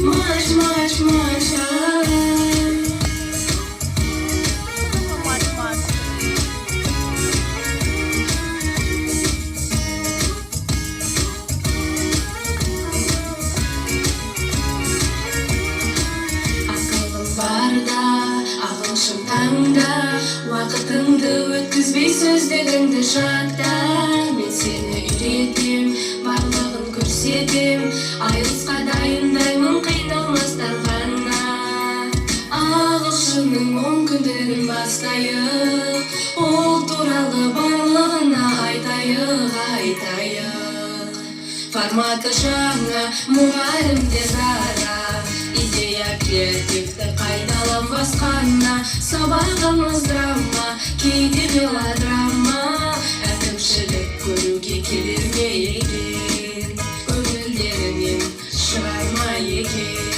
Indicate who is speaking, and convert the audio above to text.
Speaker 1: Much, much, much. Akılım barda, alışım tangda, vakitіңді өткізбей сөздеріңді жадда. Мен сені үйретем, барлығын көрсетем, айылысқа дайындаймын қиналмастан ғана. Ағылшынның мүмкіндігін бастайық, ол туралы барлығына айтайық. Форматы жаңа, мұғалімде дара, идея креативті қайталанбас қана. Сабағымыз драма, кейде мелодрама, әкімшілік көруге келер ме екен, көңілдерінен шығар ма екен.